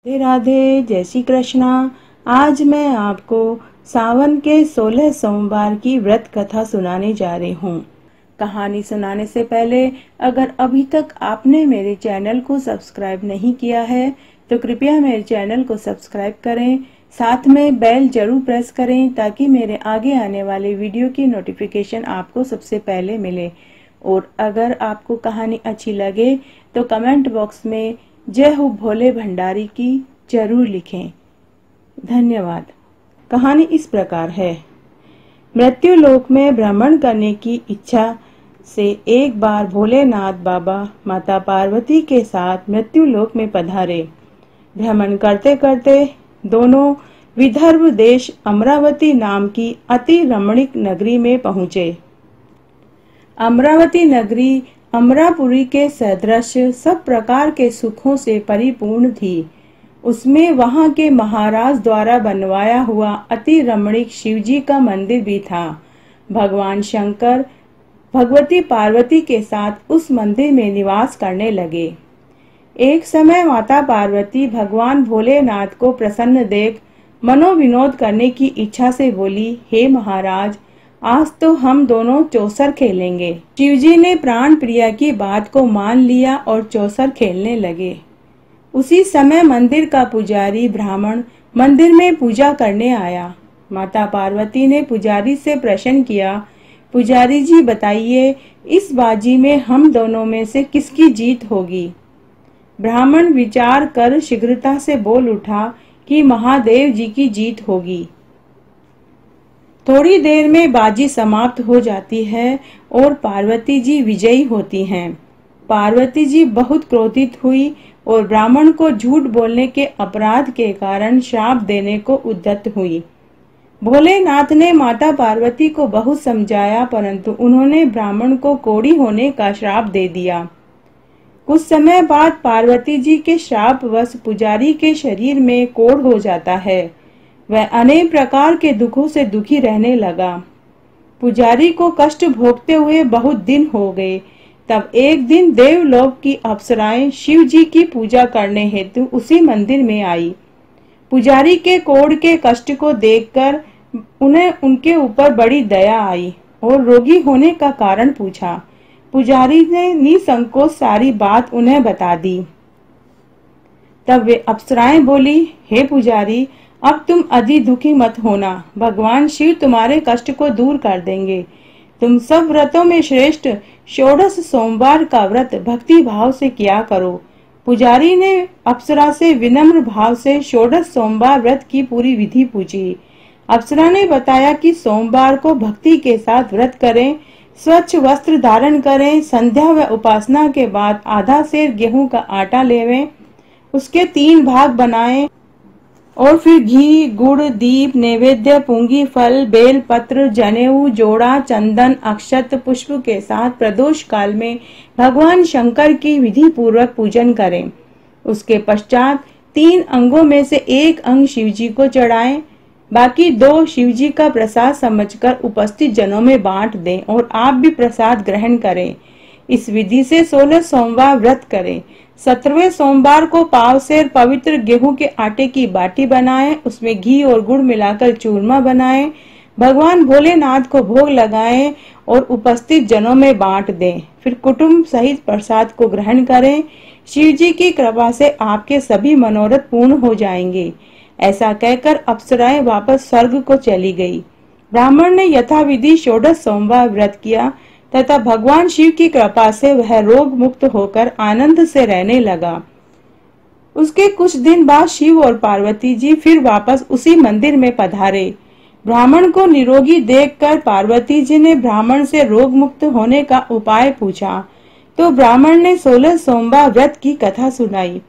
राधे राधे, जय श्री कृष्णा। आज मैं आपको सावन के 16 सोमवार की व्रत कथा सुनाने जा रही हूँ। कहानी सुनाने से पहले अगर अभी तक आपने मेरे चैनल को सब्सक्राइब नहीं किया है तो कृपया मेरे चैनल को सब्सक्राइब करें, साथ में बेल जरूर प्रेस करें ताकि मेरे आगे आने वाले वीडियो की नोटिफिकेशन आपको सबसे पहले मिले। और अगर आपको कहानी अच्छी लगे तो कमेंट बॉक्स में जय हो भोले भंडारी की जरूर लिखें। धन्यवाद। कहानी इस प्रकार है। मृत्यु लोक में भ्रमण करने की इच्छा से एक बार भोलेनाथ बाबा माता पार्वती के साथ मृत्यु लोक में पधारे। भ्रमण करते करते दोनों विदर्भ देश अमरावती नाम की अति रमणीक नगरी में पहुंचे। अमरावती नगरी अमरापुरी के सदृश सब प्रकार के सुखों से परिपूर्ण थी। उसमें वहां के महाराज द्वारा बनवाया हुआ अति रमणीक शिवजी का मंदिर भी था। भगवान शंकर भगवती पार्वती के साथ उस मंदिर में निवास करने लगे। एक समय माता पार्वती भगवान भोलेनाथ को प्रसन्न देख मनोविनोद करने की इच्छा से बोली, हे महाराज, आज तो हम दोनों चौसर खेलेंगे। शिवजी ने प्राण प्रिया की बात को मान लिया और चौसर खेलने लगे। उसी समय मंदिर का पुजारी ब्राह्मण मंदिर में पूजा करने आया। माता पार्वती ने पुजारी से प्रश्न किया, पुजारी जी बताइए, इस बाजी में हम दोनों में से किसकी जीत होगी? ब्राह्मण विचार कर शीघ्रता से बोल उठा कि महादेव जी की जीत होगी। थोड़ी देर में बाजी समाप्त हो जाती है और पार्वती जी विजयी होती हैं। पार्वती जी बहुत क्रोधित हुई और ब्राह्मण को झूठ बोलने के अपराध के कारण श्राप देने को उद्यत हुई। भोलेनाथ ने माता पार्वती को बहुत समझाया, परंतु उन्होंने ब्राह्मण को कोढ़ी होने का श्राप दे दिया। कुछ समय बाद पार्वती जी के श्रापवश पुजारी के शरीर में कोढ़ हो जाता है। वह अनेक प्रकार के दुखों से दुखी रहने लगा। पुजारी को कष्ट भोगते हुए बहुत दिन हो गए। तब एक दिन देवलोक की अप्सराएं शिव जी की पूजा करने हेतु उसी मंदिर में आई। पुजारी के कोढ़ के कष्ट को देखकर उन्हें उनके ऊपर बड़ी दया आई और रोगी होने का कारण पूछा। पुजारी ने निसंकोच सारी बात उन्हें बता दी। तब वे अप्सराएं बोली, हे पुजारी, अब तुम अधिक दुखी मत होना, भगवान शिव तुम्हारे कष्ट को दूर कर देंगे। तुम सब व्रतों में श्रेष्ठ 16 सोमवार का व्रत भक्ति भाव से किया करो। पुजारी ने अप्सरा से विनम्र भाव से 16 सोमवार व्रत की पूरी विधि पूछी। अप्सरा ने बताया कि सोमवार को भक्ति के साथ व्रत करें, स्वच्छ वस्त्र धारण करें, संध्या व उपासना के बाद आधा सेर गेहूं का आटा लेवें, उसके 3 भाग बनाएं और फिर घी, गुड़, दीप, नैवेद्य, पूंगी फल, बेल पत्र, जनेऊ, जोड़ा, चंदन, अक्षत, पुष्प के साथ प्रदोष काल में भगवान शंकर की विधि पूर्वक पूजन करें। उसके पश्चात 3 अंगों में से एक अंग शिवजी को चढ़ाएं, बाकी 2 शिवजी का प्रसाद समझकर उपस्थित जनों में बांट दें और आप भी प्रसाद ग्रहण करें। इस विधि से 16 सोमवार व्रत करें। 17वें सोमवार को पाव सेर पवित्र गेहूं के आटे की बाटी बनाएं, उसमें घी और गुड़ मिलाकर चूरमा बनाएं, भगवान भोलेनाथ को भोग लगाएं और उपस्थित जनों में बांट दें। फिर कुटुंब सहित प्रसाद को ग्रहण करें। शिव जी की कृपा से आपके सभी मनोरथ पूर्ण हो जाएंगे। ऐसा कहकर अप्सराएं वापस स्वर्ग को चली गई। ब्राह्मण ने यथाविधि 16 सोमवार व्रत किया तथा भगवान शिव की कृपा से वह रोग मुक्त होकर आनंद से रहने लगा। उसके कुछ दिन बाद शिव और पार्वती जी फिर वापस उसी मंदिर में पधारे। ब्राह्मण को निरोगी देखकर पार्वती जी ने ब्राह्मण से रोग मुक्त होने का उपाय पूछा तो ब्राह्मण ने 16 सोमवार व्रत की कथा सुनाई।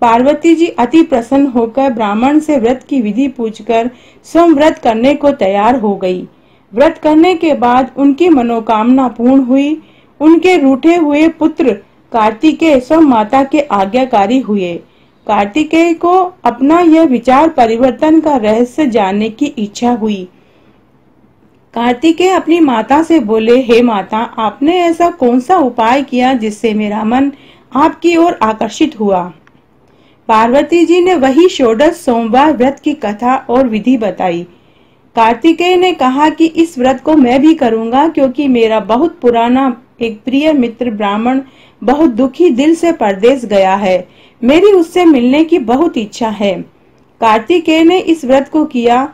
पार्वती जी अति प्रसन्न होकर ब्राह्मण से व्रत की विधि पूछकर स्वयं व्रत करने को तैयार हो गई। व्रत करने के बाद उनकी मनोकामना पूर्ण हुई। उनके रूठे हुए पुत्र कार्तिकेय स्वयं माता के आज्ञाकारी हुए। कार्तिकेय को अपना यह विचार परिवर्तन का रहस्य जानने की इच्छा हुई। कार्तिकेय अपनी माता से बोले, हे माता, आपने ऐसा कौन सा उपाय किया जिससे मेरा मन आपकी ओर आकर्षित हुआ? पार्वती जी ने वही षोडश सोमवार व्रत की कथा और विधि बताई। कार्तिकेय ने कहा कि इस व्रत को मैं भी करूंगा, क्योंकि मेरा बहुत पुराना एक प्रिय मित्र ब्राह्मण बहुत दुखी दिल से परदेश गया है। मेरी उससे मिलने की बहुत इच्छा है। कार्तिकेय ने इस व्रत को किया।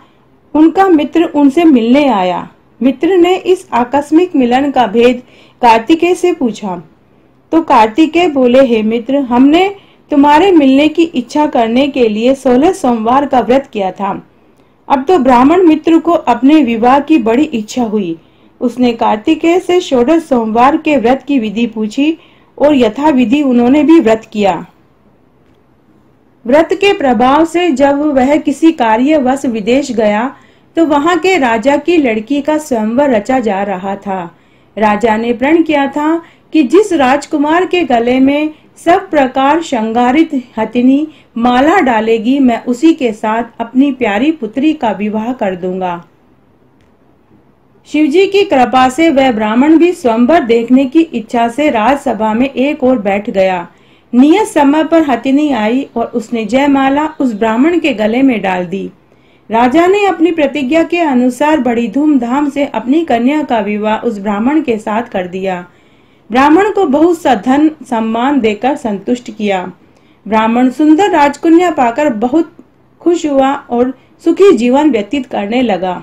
उनका मित्र उनसे मिलने आया। मित्र ने इस आकस्मिक मिलन का भेद कार्तिकेय से पूछा तो कार्तिकेय बोले, हे मित्र, हमने तुम्हारे मिलने की इच्छा करने के लिए 16 सोमवार का व्रत किया था। अब तो ब्राह्मण मित्र को अपने विवाह की बड़ी इच्छा हुई। उसने कार्तिकेय से षोडश सोमवार के व्रत की विधि पूछी और यथाविधि उन्होंने भी व्रत किया। व्रत के प्रभाव से जब वह किसी कार्यवश विदेश गया तो वहां के राजा की लड़की का स्वयंवर रचा जा रहा था। राजा ने प्रण किया था कि जिस राजकुमार के गले में सब प्रकार श्रृंगारित हथिनी माला डालेगी, मैं उसी के साथ अपनी प्यारी पुत्री का विवाह कर दूंगा। शिवजी की कृपा से वह ब्राह्मण भी स्वयंवर देखने की इच्छा से राजसभा में एक ओर बैठ गया। नियत समय पर हथिनी आई और उसने जयमाला उस ब्राह्मण के गले में डाल दी। राजा ने अपनी प्रतिज्ञा के अनुसार बड़ी धूमधाम से अपनी कन्या का विवाह उस ब्राह्मण के साथ कर दिया। ब्राह्मण को बहुत सा धन सम्मान देकर संतुष्ट किया। ब्राह्मण सुंदर राजकन्या पाकर बहुत खुश हुआ और सुखी जीवन व्यतीत करने लगा।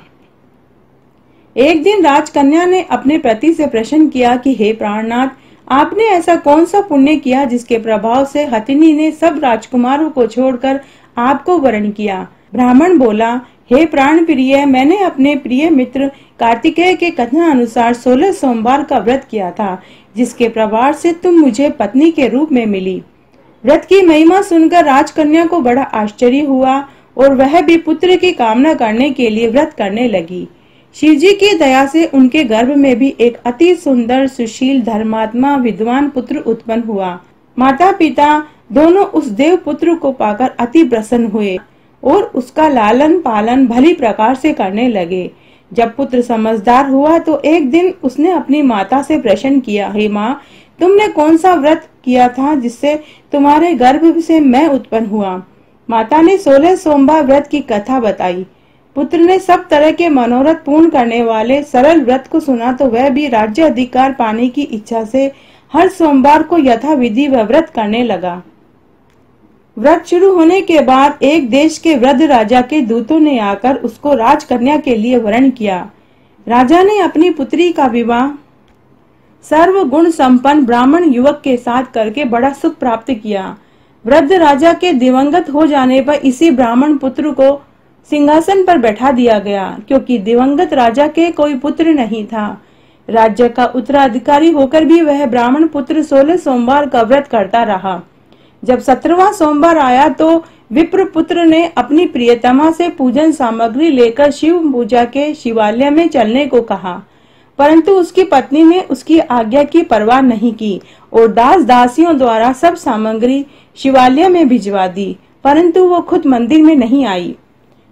एक दिन राजकन्या ने अपने पति से प्रश्न किया कि हे प्राणनाथ, आपने ऐसा कौन सा पुण्य किया जिसके प्रभाव से हथिनी ने सब राजकुमारों को छोड़कर आपको वरण किया। ब्राह्मण बोला, हे प्राण प्रिय, मैंने अपने प्रिय मित्र कार्तिकेय के कथन अनुसार 16 सोमवार का व्रत किया था, जिसके प्रभाव से तुम मुझे पत्नी के रूप में मिली। व्रत की महिमा सुनकर राजकन्या को बड़ा आश्चर्य हुआ और वह भी पुत्र की कामना करने के लिए व्रत करने लगी। शिवजी की दया से उनके गर्भ में भी एक अति सुंदर, सुशील, धर्मात्मा, विद्वान पुत्र उत्पन्न हुआ। माता पिता दोनों उस देव पुत्र को पाकर अति प्रसन्न हुए और उसका लालन पालन भली प्रकार से करने लगे। जब पुत्र समझदार हुआ तो एक दिन उसने अपनी माता से प्रश्न किया, हे माँ, तुमने कौन सा व्रत किया था जिससे तुम्हारे गर्भ से मैं उत्पन्न हुआ? माता ने 16 सोमवार व्रत की कथा बताई। पुत्र ने सब तरह के मनोरथ पूर्ण करने वाले सरल व्रत को सुना तो वह भी राज्य अधिकार पाने की इच्छा से हर सोमवार को यथाविधि वह व्रत करने लगा। व्रत शुरू होने के बाद एक देश के वृद्ध राजा के दूतों ने आकर उसको राजकन्या के लिए वरण किया। राजा ने अपनी पुत्री का विवाह सर्व गुण संपन्न ब्राह्मण युवक के साथ करके बड़ा सुख प्राप्त किया। वृद्ध राजा के दिवंगत हो जाने पर इसी ब्राह्मण पुत्र को सिंहासन पर बैठा दिया गया, क्योंकि दिवंगत राजा के कोई पुत्र नहीं था। राज्य का उत्तराधिकारी होकर भी वह ब्राह्मण पुत्र 16 सोमवार का व्रत करता रहा। जब 17वां सोमवार आया तो विप्र पुत्र ने अपनी प्रियतमा से पूजन सामग्री लेकर शिव पूजा के शिवालय में चलने को कहा, परंतु उसकी पत्नी ने उसकी आज्ञा की परवाह नहीं की और दास दासियों द्वारा सब सामग्री शिवालय में भिजवा दी, परंतु वो खुद मंदिर में नहीं आई।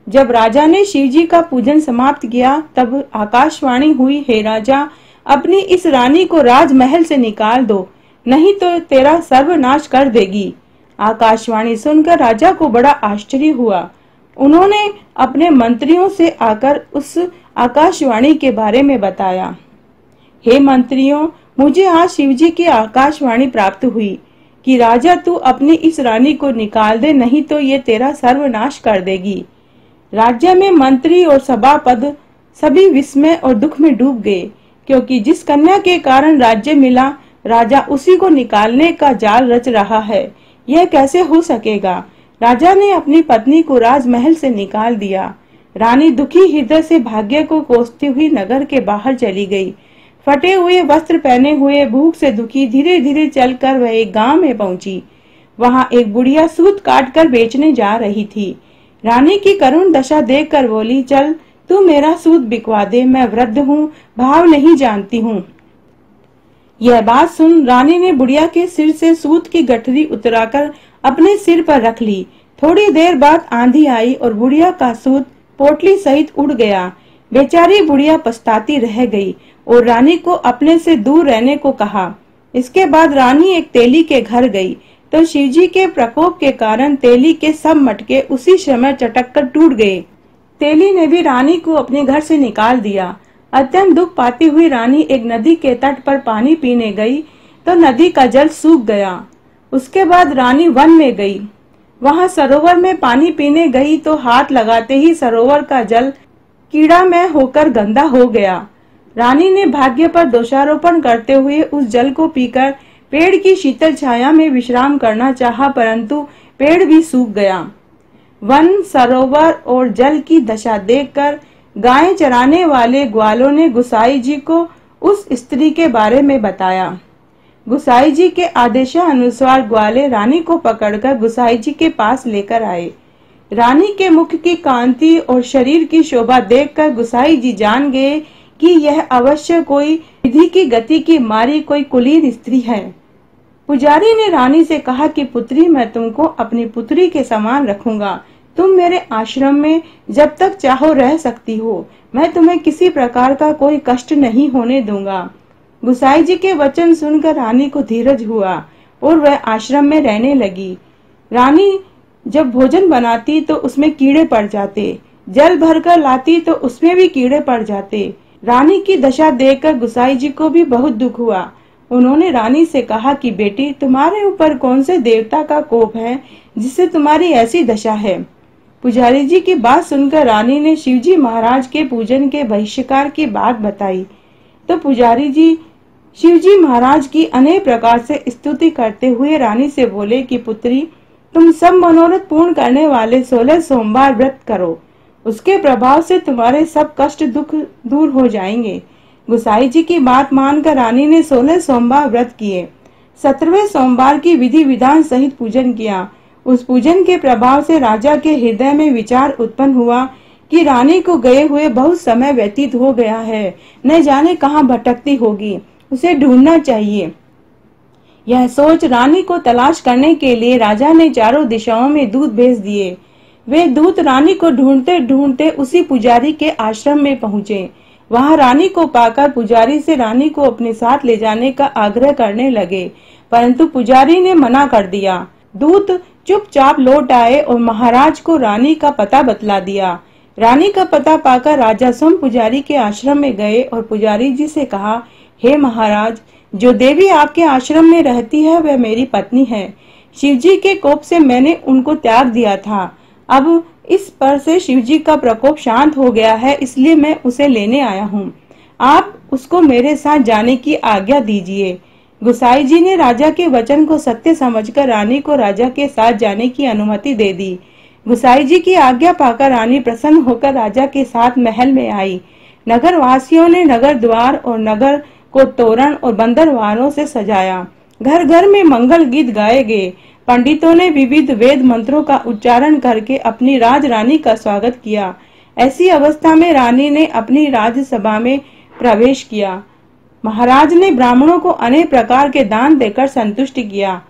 जब राजा ने शिवजी का पूजन समाप्त किया तब आकाशवाणी हुई, हे राजा, अपनी इस रानी को राजमहल से निकाल दो, नहीं तो तेरा सर्वनाश कर देगी। आकाशवाणी सुनकर राजा को बड़ा आश्चर्य हुआ। उन्होंने अपने मंत्रियों से आकर उस आकाशवाणी के बारे में बताया। हे मंत्रियों, मुझे आज शिवजी की आकाशवाणी प्राप्त हुई कि राजा तू अपनी इस रानी को निकाल दे, नहीं तो ये तेरा सर्वनाश कर देगी। राज्य में मंत्री और सभापद सभी विस्मय और दुख में डूब गए, क्योंकि जिस कन्या के कारण राज्य मिला, राजा उसी को निकालने का जाल रच रहा है। यह कैसे हो सकेगा? राजा ने अपनी पत्नी को राजमहल से निकाल दिया। रानी दुखी हृदय से भाग्य को कोसती हुई नगर के बाहर चली गई। फटे हुए वस्त्र पहने हुए, भूख से दुखी, धीरे धीरे चलकर वह एक गांव में पहुंची। वहां एक बुढ़िया सूत काट कर बेचने जा रही थी। रानी की करुण दशा देखकर बोली, चल तू मेरा सूत बिकवा दे, मैं वृद्ध हूँ, भाव नहीं जानती हूँ। यह बात सुन रानी ने बुढ़िया के सिर से सूत की गठरी उतराकर अपने सिर पर रख ली। थोड़ी देर बाद आंधी आई और बुढ़िया का सूत पोटली सहित उड़ गया। बेचारी बुढ़िया पछताती रह गई और रानी को अपने से दूर रहने को कहा। इसके बाद रानी एक तेली के घर गई तो शिवजी के प्रकोप के कारण तेली के सब मटके उसी समय चटक कर टूट गए। तेली ने भी रानी को अपने घर से निकाल दिया। अत्यंत दुख पाती हुई रानी एक नदी के तट पर पानी पीने गई तो नदी का जल सूख गया। उसके बाद रानी वन में गई। वहां सरोवर में पानी पीने गई तो हाथ लगाते ही सरोवर का जल कीड़ामय होकर गंदा हो गया। रानी ने भाग्य पर दोषारोपण करते हुए उस जल को पीकर पेड़ की शीतल छाया में विश्राम करना चाहा, परंतु पेड़ भी सूख गया। वन, सरोवर और जल की दशा देखकर गायें चराने वाले ग्वालों ने गुसाई जी को उस स्त्री के बारे में बताया। गुसाई जी के आदेशानुसार ग्वाले रानी को पकड़कर गुसाई जी के पास लेकर आए। रानी के मुख की कांति और शरीर की शोभा देखकर गुसाई जी जान गए कि यह अवश्य कोई विधि की गति की मारी कोई कुलीन स्त्री है। पुजारी ने रानी से कहा कि पुत्री, मैं तुमको अपनी पुत्री के समान रखूंगा। तुम मेरे आश्रम में जब तक चाहो रह सकती हो। मैं तुम्हें किसी प्रकार का कोई कष्ट नहीं होने दूंगा। गुसाई जी के वचन सुनकर रानी को धीरज हुआ और वह आश्रम में रहने लगी। रानी जब भोजन बनाती तो उसमें कीड़े पड़ जाते, जल भरकर लाती तो उसमें भी कीड़े पड़ जाते। रानी की दशा देखकर गुसाई जी को भी बहुत दुख हुआ। उन्होंने रानी से कहा कि बेटी, तुम्हारे ऊपर कौन से देवता का कोप है जिससे तुम्हारी ऐसी दशा है। पुजारी जी की बात सुनकर रानी ने शिवजी महाराज के पूजन के बहिष्कार की बात बताई तो पुजारी जी शिवजी महाराज की अनेक प्रकार से स्तुति करते हुए रानी से बोले कि पुत्री, तुम सब मनोरथ पूर्ण करने वाले 16 सोमवार व्रत करो। उसके प्रभाव से तुम्हारे सब कष्ट दुख दूर हो जाएंगे। गुसाई जी की बात मानकर रानी ने 16 सोमवार व्रत किए। 17वें सोमवार की विधि विधान सहित पूजन किया। उस पूजन के प्रभाव से राजा के हृदय में विचार उत्पन्न हुआ कि रानी को गए हुए बहुत समय व्यतीत हो गया है, न जाने कहाँ भटकती होगी, उसे ढूंढना चाहिए। यह सोच रानी को तलाश करने के लिए राजा ने चारों दिशाओं में दूत भेज दिए। वे दूत रानी को ढूंढते ढूंढते उसी पुजारी के आश्रम में पहुंचे। वहां रानी को पाकर पुजारी से रानी को अपने साथ ले जाने का आग्रह करने लगे, परंतु पुजारी ने मना कर दिया। दूत चुपचाप लौट आए और महाराज को रानी का पता बतला दिया। रानी का पता पाकर राजा स्वयं पुजारी के आश्रम में गए और पुजारी जी से कहा, हे महाराज, जो देवी आपके आश्रम में रहती है वह मेरी पत्नी है। शिवजी के कोप से मैंने उनको त्याग दिया था। अब इस पर से शिवजी का प्रकोप शांत हो गया है, इसलिए मैं उसे लेने आया हूँ। आप उसको मेरे साथ जाने की आज्ञा दीजिए। गुसाई जी ने राजा के वचन को सत्य समझकर रानी को राजा के साथ जाने की अनुमति दे दी। गुसाई जी की आज्ञा पाकर रानी प्रसन्न होकर राजा के साथ महल में आई। नगर वासियों ने नगर द्वार और नगर को तोरण और बंदरवारों से सजाया। घर घर में मंगल गीत गाए गए। पंडितों ने विविध वेद मंत्रों का उच्चारण करके अपनी राजरानी का स्वागत किया। ऐसी अवस्था में रानी ने अपनी राजसभा में प्रवेश किया। महाराज ने ब्राह्मणों को अनेक प्रकार के दान देकर संतुष्ट किया।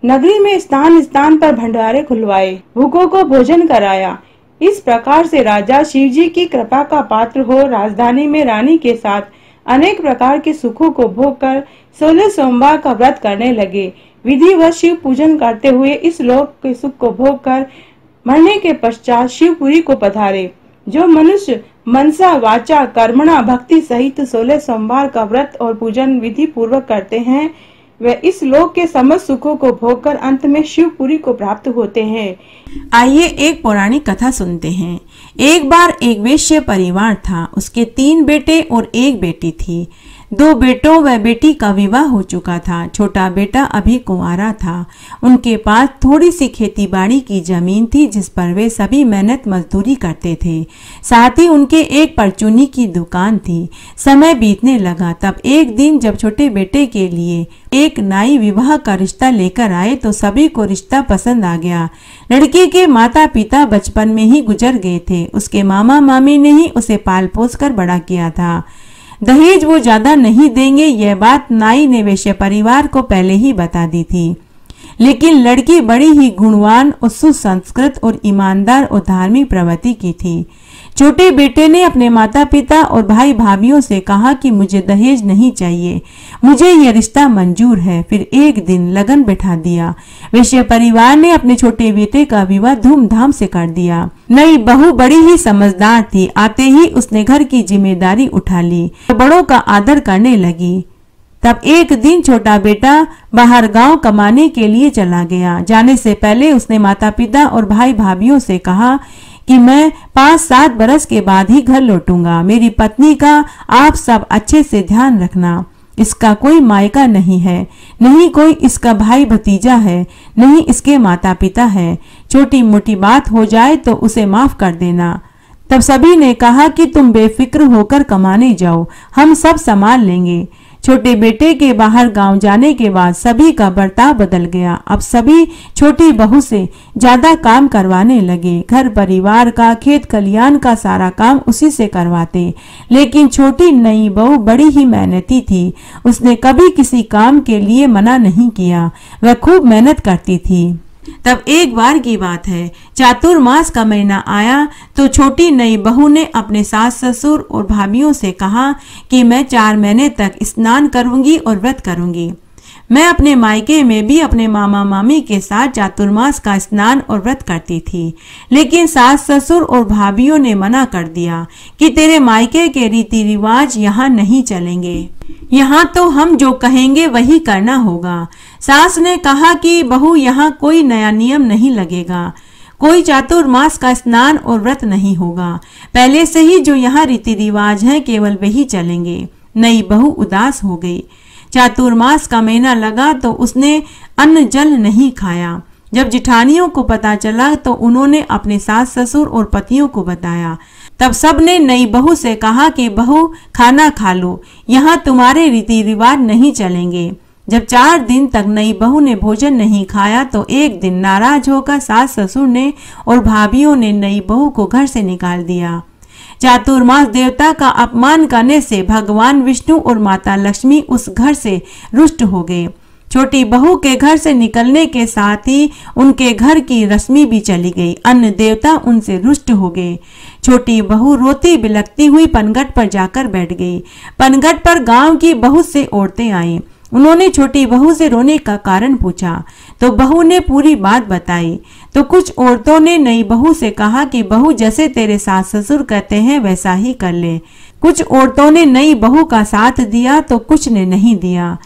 नगरी में स्थान स्थान पर भंडारे खुलवाए, भूखों को भोजन कराया। इस प्रकार से राजा शिवजी की कृपा का पात्र हो राजधानी में रानी के साथ अनेक प्रकार के सुखों को भोग कर 16 सोमवार का व्रत करने लगे। विधिवत शिव पूजन करते हुए इस लोक के सुख को भोग कर मरने के पश्चात शिवपुरी को पधारे। जो मनुष्य मनसा वाचा कर्मणा भक्ति सहित 16 सोमवार का व्रत और पूजन विधि पूर्वक करते हैं, वे इस लोक के समस्त सुखों को भोगकर अंत में शिवपुरी को प्राप्त होते हैं। आइए एक पौराणिक कथा सुनते हैं। एक बार एक वैश्य परिवार था। उसके 3 बेटे और 1 बेटी थी। 2 बेटों व बेटी का विवाह हो चुका था। छोटा बेटा अभी कुंवारा था। उनके पास थोड़ी सी खेती बाड़ी की जमीन थी जिस पर वे सभी मेहनत मजदूरी करते थे। साथ ही उनके एक परचूनी की दुकान थी। समय बीतने लगा। तब एक दिन जब छोटे बेटे के लिए एक नाई विवाह का रिश्ता लेकर आए तो सभी को रिश्ता पसंद आ गया। लड़की के माता पिता बचपन में ही गुजर गए थे। उसके मामा मामी ने ही उसे पाल पोस कर बड़ा किया था। दहेज वो ज्यादा नहीं देंगे, यह बात नाई ने वैश्य परिवार को पहले ही बता दी थी। लेकिन लड़की बड़ी ही गुणवान और सुसंस्कृत और ईमानदार और धार्मिक प्रवृत्ति की थी। छोटे बेटे ने अपने माता पिता और भाई भाभीियों से कहा कि मुझे दहेज नहीं चाहिए, मुझे यह रिश्ता मंजूर है। फिर एक दिन लगन बैठा दिया। वैश्य परिवार ने अपने छोटे बेटे का विवाह धूमधाम से कर दिया। नई बहू बड़ी ही समझदार थी। आते ही उसने घर की जिम्मेदारी उठा ली, बड़ों का आदर करने लगी। तब एक दिन छोटा बेटा बाहर गांव कमाने के लिए चला गया। जाने से पहले उसने माता पिता और भाई भाभीियों से कहा कि मैं 5-7 बरस के बाद ही घर लौटूंगा। मेरी पत्नी का आप सब अच्छे से ध्यान रखना। इसका कोई मायका नहीं है, नहीं कोई इसका भाई भतीजा है, नहीं इसके माता पिता है। छोटी मोटी बात हो जाए तो उसे माफ कर देना। तब सभी ने कहा कि तुम बेफिक्र होकर कमाने जाओ, हम सब संभाल लेंगे। छोटे बेटे के बाहर गांव जाने के बाद सभी का बर्ताव बदल गया। अब सभी छोटी बहू से ज्यादा काम करवाने लगे। घर परिवार का, खेत खलियान का सारा काम उसी से करवाते। लेकिन छोटी नई बहू बड़ी ही मेहनती थी। उसने कभी किसी काम के लिए मना नहीं किया। वह खूब मेहनत करती थी। तब एक बार की बात है, चातुर्मास का महीना आया तो छोटी नई बहू ने अपने सास ससुर और भाभीियों से कहा कि मैं 4 महीने तक स्नान करूंगी और व्रत करूंगी। मैं अपने मायके में भी अपने मामा मामी के साथ चातुर्मास का स्नान और व्रत करती थी। लेकिन सास ससुर और भाभीियों ने मना कर दिया कि तेरे मायके के रीति रिवाज यहाँ नहीं चलेंगे, यहाँ तो हम जो कहेंगे वही करना होगा। सास ने कहा कि बहू यहाँ कोई नया नियम नहीं लगेगा, कोई चातुर्मास का स्नान और व्रत नहीं होगा। पहले से ही जो यहाँ रीति रिवाज हैं केवल वही चलेंगे। नई बहू उदास हो गई। चातुर्मास का महीना लगा तो उसने अन्न जल नहीं खाया। जब जिठानियों को पता चला तो उन्होंने अपने सास ससुर और पतियों को बताया। तब सब ने नई बहू से कहा कि बहू खाना खा लो, यहाँ तुम्हारे रीति रिवाज नहीं चलेंगे। जब 4 दिन तक नई बहू ने भोजन नहीं खाया तो एक दिन नाराज होकर सास ससुर ने और भाभीियों ने नई बहू को घर से निकाल दिया। चातुर्मास देवता का अपमान करने से भगवान विष्णु और माता लक्ष्मी उस घर से रुष्ट हो गए। छोटी बहू के घर से निकलने के साथ ही उनके घर की रश्मि भी चली गई। अन्य देवता उनसे रुष्ट हो गए। छोटी बहू रोती बिलखती हुई पनघट पर जाकर बैठ गई। पनघट पर गांव की बहुत से औरतें आईं। उन्होंने छोटी बहू से रोने का कारण पूछा तो बहू ने पूरी बात बताई। तो कुछ औरतों ने नई बहू से कहा कि बहू जैसे तेरे सास ससुर कहते हैं वैसा ही कर ले। कुछ औरतों ने नई बहू का साथ दिया तो कुछ ने नहीं दिया।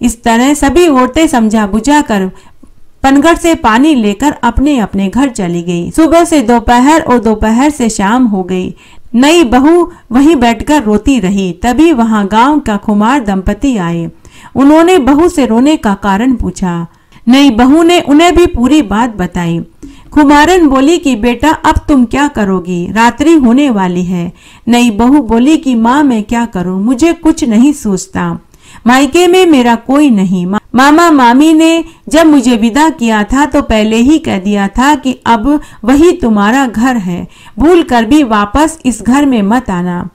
इस तरह सभी औरतें समझा बुझा कर पनघट से पानी लेकर अपने अपने घर चली गई। सुबह से दोपहर और दोपहर से शाम हो गई। नई बहू वहीं बैठकर रोती रही। तभी वहां गांव का खुमार दंपति आए। उन्होंने बहू से रोने का कारण पूछा। नई बहू ने उन्हें भी पूरी बात बताई। खुमारन बोली कि बेटा अब तुम क्या करोगी, रात्रि होने वाली है। नई बहू बोली कि माँ मैं क्या करूं, मुझे कुछ नहीं सूझता। मायके में मेरा कोई नहीं। मामा मामी ने जब मुझे विदा किया था तो पहले ही कह दिया था कि अब वही तुम्हारा घर है, भूल कर भी वापस इस घर में मत आना।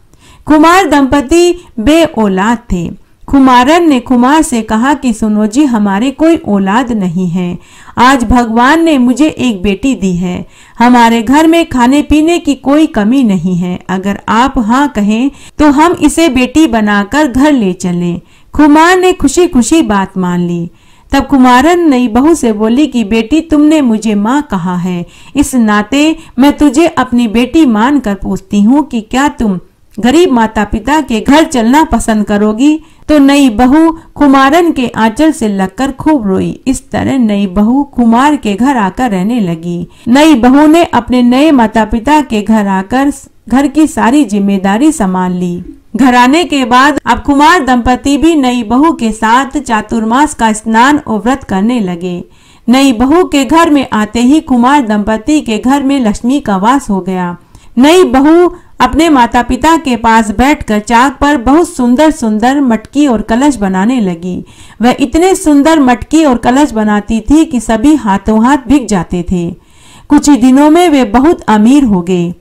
खुमार दंपति बे औलाद थे। खुमारन ने खुमार से कहा कि सुनो जी, हमारे कोई औलाद नहीं है। आज भगवान ने मुझे एक बेटी दी है। हमारे घर में खाने पीने की कोई कमी नहीं है। अगर आप हाँ कहें तो हम इसे बेटी बनाकर घर ले चलें। खुमार ने खुशी खुशी बात मान ली। तब खुमारन नई बहू से बोली कि बेटी तुमने मुझे माँ कहा है, इस नाते मैं तुझे अपनी बेटी मान कर पूछती हूँ कि क्या तुम गरीब माता पिता के घर चलना पसंद करोगी। तो नई बहू खुमारन के आंचल से लगकर खूब रोई। इस तरह नई बहू खुमार के घर आकर रहने लगी। नई बहू ने अपने नए माता पिता के घर आकर घर की सारी जिम्मेदारी संभाल ली। घर आने के बाद अब खुमार दंपति भी नई बहू के साथ चातुर्मास का स्नान और व्रत करने लगे। नई बहू के घर में आते ही खुमार दंपति के घर में लक्ष्मी का वास हो गया। नई बहू अपने माता पिता के पास बैठकर चाक पर बहुत सुंदर सुंदर मटकी और कलश बनाने लगी। वह इतने सुंदर मटकी और कलश बनाती थी कि सभी हाथों हाथ बिक जाते थे। कुछ ही दिनों में वे बहुत अमीर हो गए।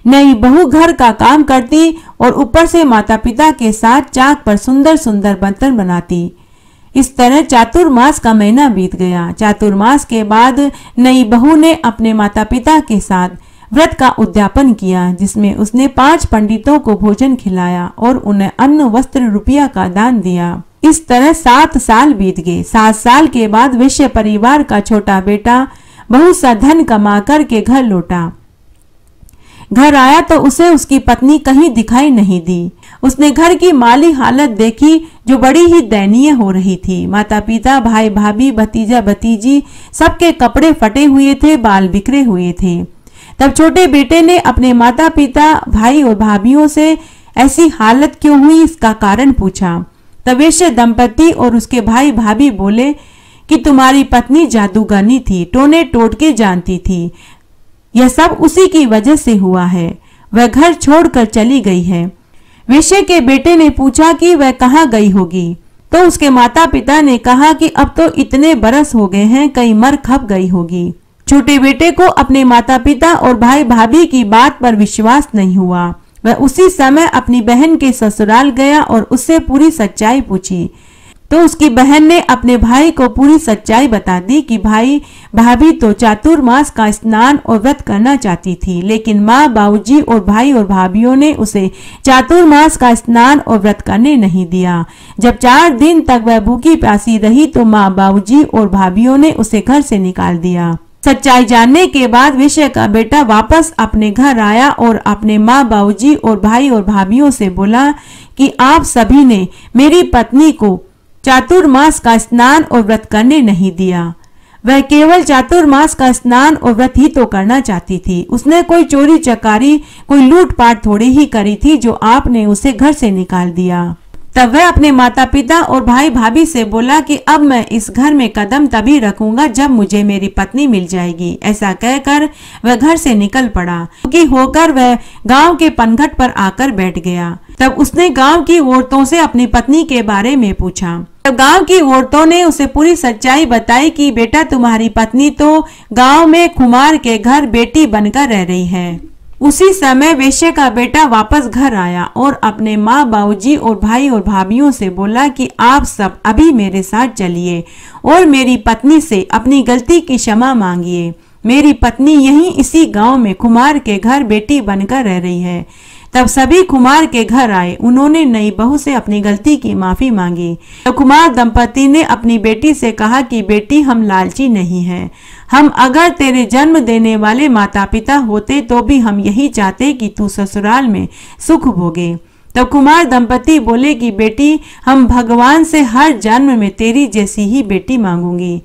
नई बहू घर का काम करती और ऊपर से माता पिता के साथ चाक पर सुंदर सुंदर बर्तन बनाती। इस तरह चातुर्मास का महीना बीत गया। चातुर्मास के बाद नई बहू ने अपने माता पिता के साथ व्रत का उद्यापन किया, जिसमें उसने 5 पंडितों को भोजन खिलाया और उन्हें अन्न वस्त्र रुपया का दान दिया। इस तरह 7 साल बीत गए। 7 साल के बाद वैश्य परिवार का छोटा बेटा बहुत सा धन कमा कर के घर लौटा। घर आया तो उसे उसकी पत्नी कहीं दिखाई नहीं दी। उसने घर की माली हालत देखी जो बड़ी ही दयनीय हो रही थी। माता पिता, भाई भाभी, भतीजा भतीजी सबके कपड़े फटे हुए थे, बाल बिखरे हुए थे। तब छोटे बेटे ने अपने माता पिता, भाई और भाभीियों से ऐसी हालत क्यों हुई इसका कारण पूछा। तब वैश्य दंपति और उसके भाई भाभी बोले कि तुम्हारी पत्नी जादूगरनी थी, टोने टोटके जानती थी, यह सब उसी की वजह से हुआ है, वह घर छोड़कर चली गई है। वैश्य के बेटे ने पूछा कि वह कहाँ गई होगी, तो उसके माता पिता ने कहा कि अब तो इतने बरस हो गए हैं, कहीं मर खप गई होगी। छोटे बेटे को अपने माता पिता और भाई भाभी की बात पर विश्वास नहीं हुआ। वह उसी समय अपनी बहन के ससुराल गया और उससे पूरी सच्चाई पूछी। तो उसकी बहन ने अपने भाई को पूरी सच्चाई बता दी कि भाई भाभी तो चातुर्मास का स्नान और व्रत करना चाहती थी, लेकिन माँ, बाबूजी और भाई और भाभीियों ने उसे चातुर्मास का स्नान और व्रत करने नहीं दिया। जब 4 दिन तक वह भूखी प्यासी रही तो माँ, बाबूजी और भाभीियों ने उसे घर से निकाल दिया। सच्चाई जानने के बाद वैश्य का बेटा वापस अपने घर आया और अपने माँ, बाबूजी और भाई और भाभीियों से बोला कि आप सभी ने मेरी पत्नी को चातुर्मास का स्नान और व्रत करने नहीं दिया। वह केवल चातुर्मास का स्नान और व्रत ही तो करना चाहती थी। उसने कोई चोरी चकारी, कोई लूटपाट थोड़ी ही करी थी जो आपने उसे घर से निकाल दिया। तब वह अपने माता पिता और भाई भाभी से बोला कि अब मैं इस घर में कदम तभी रखूंगा जब मुझे मेरी पत्नी मिल जाएगी। ऐसा कहकर वह घर से निकल पड़ा। दुखी होकर वह गांव के पनघट पर आकर बैठ गया। तब उसने गांव की औरतों से अपनी पत्नी के बारे में पूछा। तब गांव की औरतों ने उसे पूरी सच्चाई बताई कि बेटा, तुम्हारी पत्नी तो गांव में खुमार के घर बेटी बनकर रह रही है। उसी समय वैश्य का बेटा वापस घर आया और अपने माँ, बाबूजी और भाई और भाभीियों से बोला कि आप सब अभी मेरे साथ चलिए और मेरी पत्नी से अपनी गलती की क्षमा मांगिए। मेरी पत्नी यहीं इसी गांव में खुमार के घर बेटी बनकर रह रही है। तब सभी खुमार के घर आए। उन्होंने नई बहू से अपनी गलती की माफी मांगी। तब खुमार दंपति ने अपनी बेटी से कहा कि बेटी, हम लालची नहीं हैं। हम अगर तेरे जन्म देने वाले माता पिता होते तो भी हम यही चाहते कि तू ससुराल में सुख भोगे। तब कुमार दंपति बोले कि बेटी, हम भगवान से हर जन्म में तेरी जैसी ही बेटी मांगूंगी।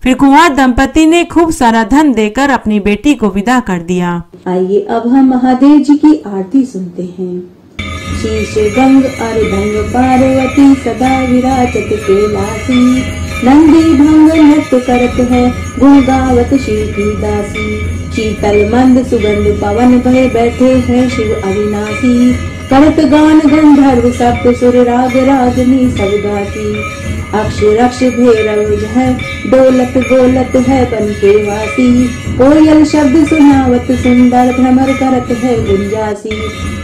फिर कुमार दंपति ने खूब सारा धन देकर अपनी बेटी को विदा कर दिया। आइए अब हम महादेव जी की आरती सुनते हैं। शीश गंग अर्धंग पार्वती सदा विराजत कैलासी, नंदी भंग नृत्य करत है गुण गावत शिव की दासी। शीतल मंद सुगंध पवन भय बैठे हैं शिव अविनाशी, करत गान गंधर्व सप्त सुर राग रागनी सब दासी। अक्षर अक्ष भैरव है डोलत गोलत है बन के वासी, कोयल शब्द सुनावत सुंदर भ्रमर करत है गुंजासी।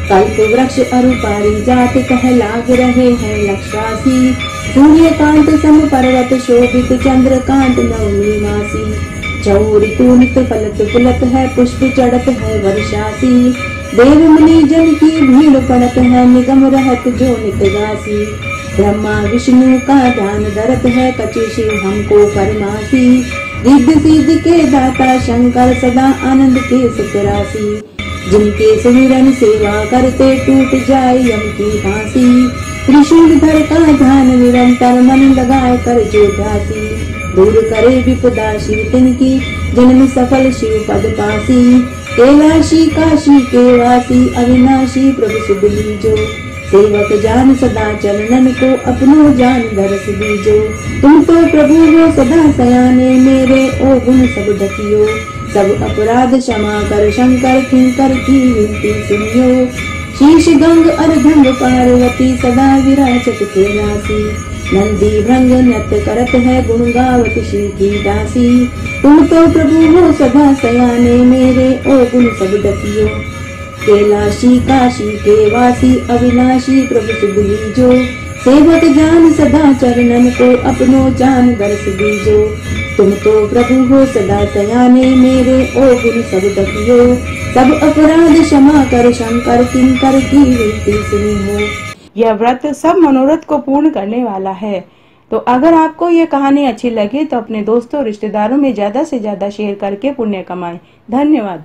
कल्प वृक्ष अरु पारिजात कह लाग रहे हैं लक्षासी, सूर्यकांत सम पर्वत शोभित चंद्रकांत नवमी मासी। चौ ऋतु नित फलत फुलत है पुष्प चढ़त है वर्षासी, देव मुनि जन की भीड़ पड़त है निगम रहत जो नित गासी। ब्रह्मा विष्णु का ध्यान धरत है कचे शिव हमको फरमासी, रिद्ध सिद्धि के दाता शंकर सदा आनंद के सुखरासी। जिनके सुमिरन सेवा करते टूट जाए यम की फांसी, त्रिशूल धर का ध्यान निरंतर मन लगाए कर जो ध्यासी। दूर करे विपदा शिव तिनकी जन्म सफल शिव पद पासी, कैलाशी काशी के वासी अविनाशी प्रभु सुध लीजो। सेवक जान सदा चरणन को अपनो जान दरस दीजो। तुम तो प्रभु हो सदा सयाने मेरे ओ गुण सब ढकियो, सब अपराध क्षमा कर शंकर किंकर की विनती सुनियो। शीश गंग अर्धंग पार्वती सदा विराजत कैलासी, नंदी भृंग नृत्य करत है गुण गावत शिव की दासी। तुम तो प्रभु हो सदा सयाने मेरे ओ गुण सब ढकियो, कैलाशी काशी के वासी अविनाशी प्रभु सुध लीजो। सेवक जान सदा चरणन को अपनो जान दर्श दीजो। तुम तो प्रभु हो सदा दयाने मेरे ओ गुण सब दकियो। सब अपराध क्षमा कर शंकर किंकर की विनती सुनी हो। यह व्रत सब मनोरथ को पूर्ण करने वाला है। तो अगर आपको ये कहानी अच्छी लगे तो अपने दोस्तों रिश्तेदारों में ज्यादा से ज्यादा शेयर करके पुण्य कमाएं। धन्यवाद।